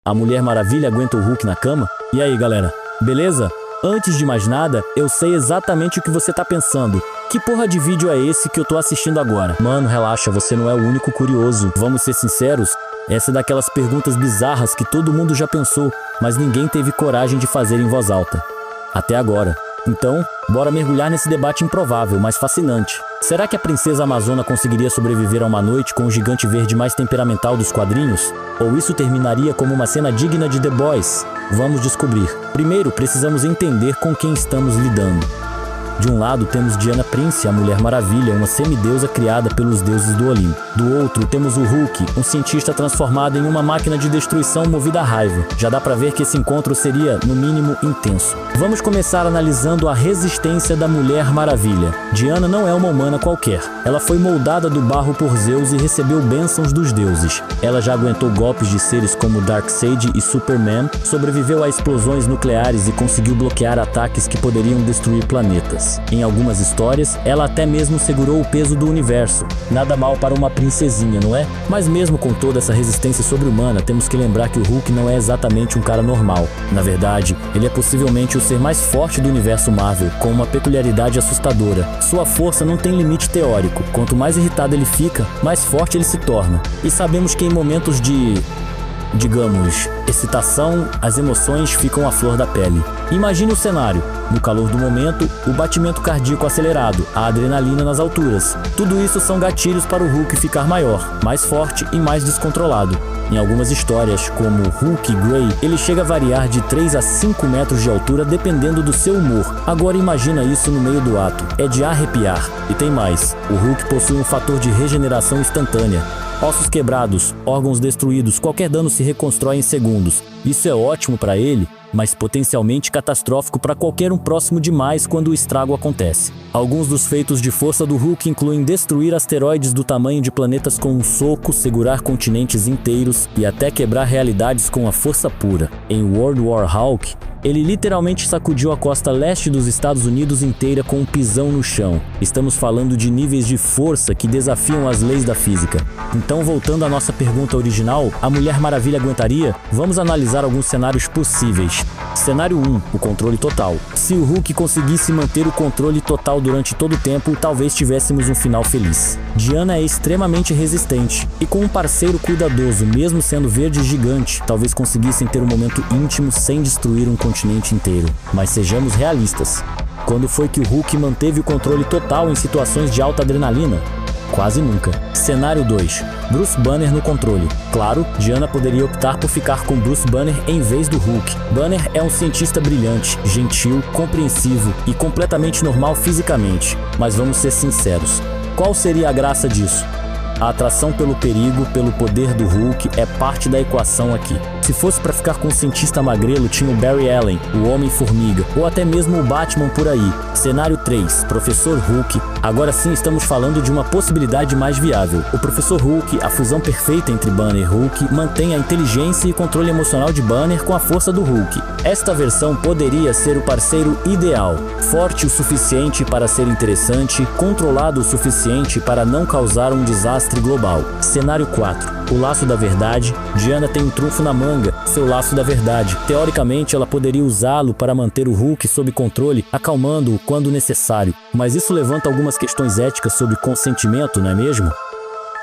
A Mulher Maravilha aguenta o Hulk na cama? E aí, galera? Beleza? Antes de mais nada, eu sei exatamente o que você tá pensando. Que porra de vídeo é esse que eu tô assistindo agora? Mano, relaxa, você não é o único curioso. Vamos ser sinceros, essa é daquelas perguntas bizarras que todo mundo já pensou, mas ninguém teve coragem de fazer em voz alta. Até agora. Então, bora mergulhar nesse debate improvável, mas fascinante. Será que a princesa amazona conseguiria sobreviver a uma noite com o gigante verde mais temperamental dos quadrinhos? Ou isso terminaria como uma cena digna de The Boys? Vamos descobrir. Primeiro, precisamos entender com quem estamos lidando. De um lado temos Diana Prince, a Mulher Maravilha, uma semideusa criada pelos deuses do Olimpo. Do outro temos o Hulk, um cientista transformado em uma máquina de destruição movida à raiva. Já dá pra ver que esse encontro seria, no mínimo, intenso. Vamos começar analisando a resistência da Mulher Maravilha. Diana não é uma humana qualquer. Ela foi moldada do barro por Zeus e recebeu bênçãos dos deuses. Ela já aguentou golpes de seres como Darkseid e Superman, sobreviveu a explosões nucleares e conseguiu bloquear ataques que poderiam destruir planetas. Em algumas histórias, ela até mesmo segurou o peso do universo. Nada mal para uma princesinha, não é? Mas mesmo com toda essa resistência sobre-humana, temos que lembrar que o Hulk não é exatamente um cara normal. Na verdade, ele é possivelmente o ser mais forte do universo Marvel, com uma peculiaridade assustadora. Sua força não tem limite teórico. Quanto mais irritado ele fica, mais forte ele se torna. E sabemos que em momentos de, digamos, excitação, as emoções ficam à flor da pele. Imagine o cenário. No calor do momento, o batimento cardíaco acelerado, a adrenalina nas alturas. Tudo isso são gatilhos para o Hulk ficar maior, mais forte e mais descontrolado. Em algumas histórias, como Hulk Grey, ele chega a variar de 3 a 5 metros de altura dependendo do seu humor. Agora imagina isso no meio do ato. É de arrepiar. E tem mais. O Hulk possui um fator de regeneração instantânea. Ossos quebrados, órgãos destruídos, qualquer dano se reconstrói em segundos. Isso é ótimo para ele, mas potencialmente catastrófico para qualquer um próximo demais quando o estrago acontece. Alguns dos feitos de força do Hulk incluem destruir asteroides do tamanho de planetas com um soco, segurar continentes inteiros e até quebrar realidades com a força pura. Em World War Hulk, ele literalmente sacudiu a costa leste dos Estados Unidos inteira com um pisão no chão. Estamos falando de níveis de força que desafiam as leis da física. Então, voltando à nossa pergunta original, a Mulher Maravilha aguentaria? Vamos analisar alguns cenários possíveis. Cenário 1, o controle total. Se o Hulk conseguisse manter o controle total durante todo o tempo, talvez tivéssemos um final feliz. Diana é extremamente resistente, e com um parceiro cuidadoso, mesmo sendo verde e gigante, talvez conseguissem ter um momento íntimo sem destruir um continente inteiro. Mas sejamos realistas. Quando foi que o Hulk manteve o controle total em situações de alta adrenalina? Quase nunca. Cenário 2. Bruce Banner no controle. Claro, Diana poderia optar por ficar com Bruce Banner em vez do Hulk. Banner é um cientista brilhante, gentil, compreensivo e completamente normal fisicamente. Mas vamos ser sinceros. Qual seria a graça disso? A atração pelo perigo, pelo poder do Hulk, é parte da equação aqui. Se fosse para ficar com um cientista magrelo, tinha o Barry Allen, o Homem-Formiga, ou até mesmo o Batman por aí. Cenário 3, Professor Hulk. Agora sim estamos falando de uma possibilidade mais viável. O Professor Hulk, a fusão perfeita entre Banner e Hulk, mantém a inteligência e controle emocional de Banner com a força do Hulk. Esta versão poderia ser o parceiro ideal, forte o suficiente para ser interessante, controlado o suficiente para não causar um desastre global. Cenário 4, o Laço da Verdade. Diana tem um trunfo na manga, seu Laço da Verdade. Teoricamente, ela poderia usá-lo para manter o Hulk sob controle, acalmando-o quando necessário. Mas isso levanta algumas questões éticas sobre consentimento, não é mesmo?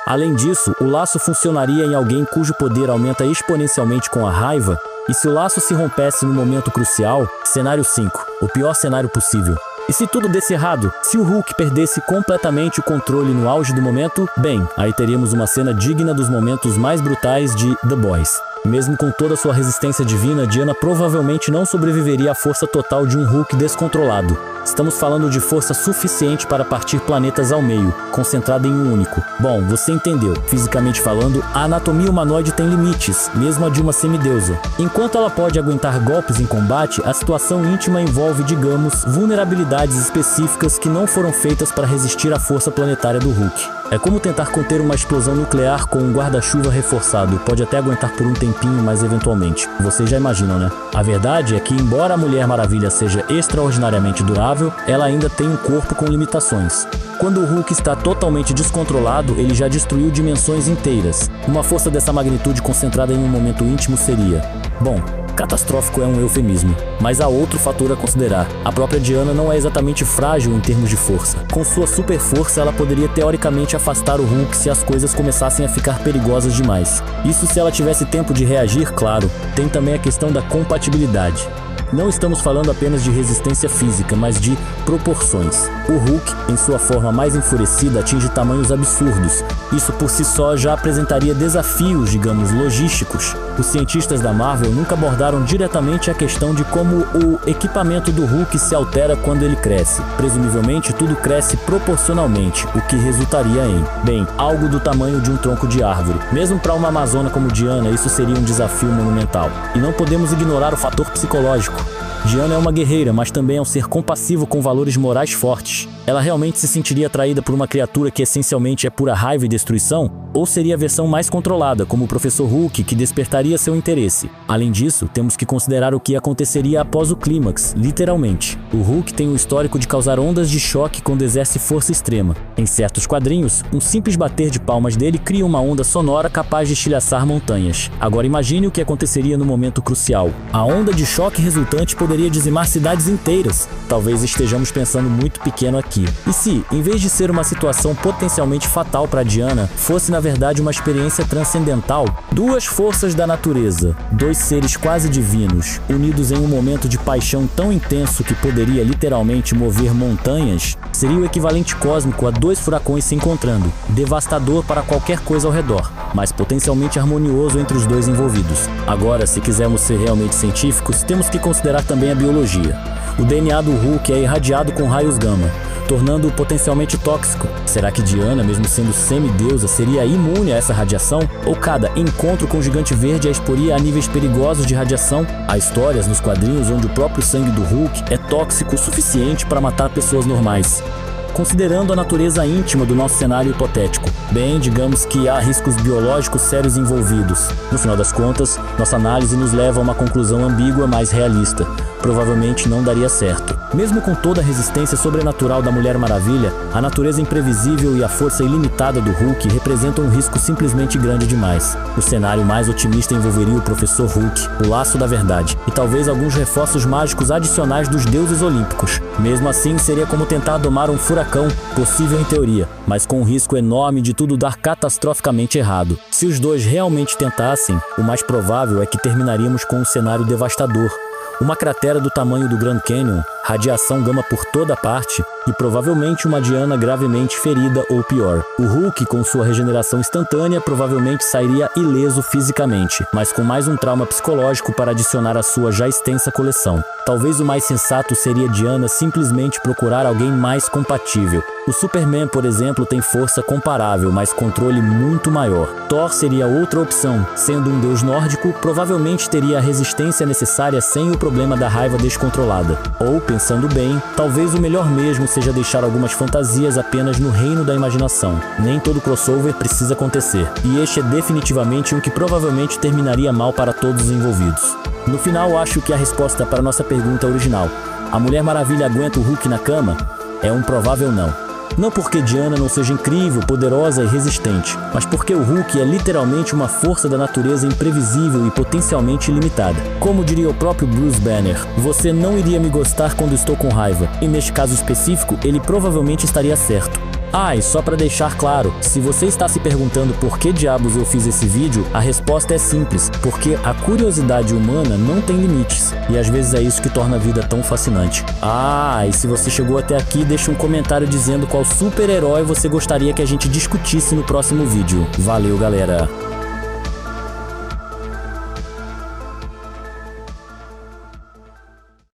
Além disso, o laço funcionaria em alguém cujo poder aumenta exponencialmente com a raiva. E se o laço se rompesse no momento crucial? Cenário 5, o pior cenário possível. E se tudo desse errado? Se o Hulk perdesse completamente o controle no auge do momento? Bem, aí teríamos uma cena digna dos momentos mais brutais de The Boys. Mesmo com toda sua resistência divina, Diana provavelmente não sobreviveria à força total de um Hulk descontrolado. Estamos falando de força suficiente para partir planetas ao meio, concentrada em um único. Bom, você entendeu. Fisicamente falando, a anatomia humanoide tem limites, mesmo a de uma semideusa. Enquanto ela pode aguentar golpes em combate, a situação íntima envolve, digamos, vulnerabilidades específicas que não foram feitas para resistir à força planetária do Hulk. É como tentar conter uma explosão nuclear com um guarda-chuva reforçado. Pode até aguentar por um tempinho, mas eventualmente. Vocês já imaginam, né? A verdade é que, embora a Mulher Maravilha seja extraordinariamente durável, ela ainda tem um corpo com limitações. Quando o Hulk está totalmente descontrolado, ele já destruiu dimensões inteiras. Uma força dessa magnitude concentrada em um momento íntimo seria... Bom, catastrófico é um eufemismo, mas há outro fator a considerar. A própria Diana não é exatamente frágil em termos de força. Com sua super força, ela poderia teoricamente afastar o Hulk se as coisas começassem a ficar perigosas demais. Isso se ela tivesse tempo de reagir, claro. Tem também a questão da compatibilidade. Não estamos falando apenas de resistência física, mas de proporções. O Hulk, em sua forma mais enfurecida, atinge tamanhos absurdos. Isso por si só já apresentaria desafios, digamos, logísticos. Os cientistas da Marvel nunca abordaram diretamente a questão de como o equipamento do Hulk se altera quando ele cresce. Presumivelmente, tudo cresce proporcionalmente, o que resultaria em, bem, algo do tamanho de um tronco de árvore. Mesmo para uma amazona como Diana, isso seria um desafio monumental. E não podemos ignorar o fator psicológico. Diana é uma guerreira, mas também é um ser compassivo com valores morais fortes. Ela realmente se sentiria atraída por uma criatura que essencialmente é pura raiva e destruição? Ou seria a versão mais controlada, como o Professor Hulk, que despertaria seu interesse? Além disso, temos que considerar o que aconteceria após o clímax, literalmente. O Hulk tem o histórico de causar ondas de choque quando exerce força extrema. Em certos quadrinhos, um simples bater de palmas dele cria uma onda sonora capaz de estilhaçar montanhas. Agora imagine o que aconteceria no momento crucial. A onda de choque resultante poderia dizimar cidades inteiras. Talvez estejamos pensando muito pequeno aqui. E se, em vez de ser uma situação potencialmente fatal para Diana, fosse na verdade uma experiência transcendental? Duas forças da natureza, dois seres quase divinos, unidos em um momento de paixão tão intenso que poderia literalmente mover montanhas, seria o equivalente cósmico a dois furacões se encontrando, devastador para qualquer coisa ao redor, mas potencialmente harmonioso entre os dois envolvidos. Agora, se quisermos ser realmente científicos, temos que considerar também a biologia. O DNA do Hulk é irradiado com raios gama, tornando-o potencialmente tóxico. Será que Diana, mesmo sendo semideusa, seria imune a essa radiação? Ou cada encontro com o Gigante Verde a exporia a níveis perigosos de radiação? Há histórias nos quadrinhos onde o próprio sangue do Hulk é tóxico o suficiente para matar pessoas normais. Considerando a natureza íntima do nosso cenário hipotético, bem, digamos que há riscos biológicos sérios envolvidos. No final das contas, nossa análise nos leva a uma conclusão ambígua, mas realista. Provavelmente não daria certo. Mesmo com toda a resistência sobrenatural da Mulher Maravilha, a natureza imprevisível e a força ilimitada do Hulk representam um risco simplesmente grande demais. O cenário mais otimista envolveria o Professor Hulk, o laço da verdade, e talvez alguns reforços mágicos adicionais dos deuses olímpicos. Mesmo assim, seria como tentar domar um furacão, possível em teoria, mas com um risco enorme de tudo dar catastroficamente errado. Se os dois realmente tentassem, o mais provável é que terminaríamos com um cenário devastador. Uma cratera do tamanho do Grand Canyon, radiação gama por toda parte e provavelmente uma Diana gravemente ferida ou pior. O Hulk, com sua regeneração instantânea, provavelmente sairia ileso fisicamente, mas com mais um trauma psicológico para adicionar à sua já extensa coleção. Talvez o mais sensato seria Diana simplesmente procurar alguém mais compatível. O Superman, por exemplo, tem força comparável, mas controle muito maior. Thor seria outra opção. Sendo um deus nórdico, provavelmente teria a resistência necessária sem o problema da raiva descontrolada. Ou, pensando bem, talvez o melhor mesmo seja deixar algumas fantasias apenas no reino da imaginação. Nem todo crossover precisa acontecer. E este é definitivamente um que provavelmente terminaria mal para todos os envolvidos. No final, acho que a resposta para nossa pergunta original, a Mulher Maravilha aguenta o Hulk na cama? É um provável não. Não porque Diana não seja incrível, poderosa e resistente, mas porque o Hulk é literalmente uma força da natureza imprevisível e potencialmente ilimitada. Como diria o próprio Bruce Banner, você não iria me gostar quando estou com raiva, e neste caso específico, ele provavelmente estaria certo. Ah, e só para deixar claro, se você está se perguntando por que diabos eu fiz esse vídeo, a resposta é simples, porque a curiosidade humana não tem limites, e às vezes é isso que torna a vida tão fascinante. Ah, e se você chegou até aqui, deixa um comentário dizendo qual super-herói você gostaria que a gente discutisse no próximo vídeo. Valeu, galera!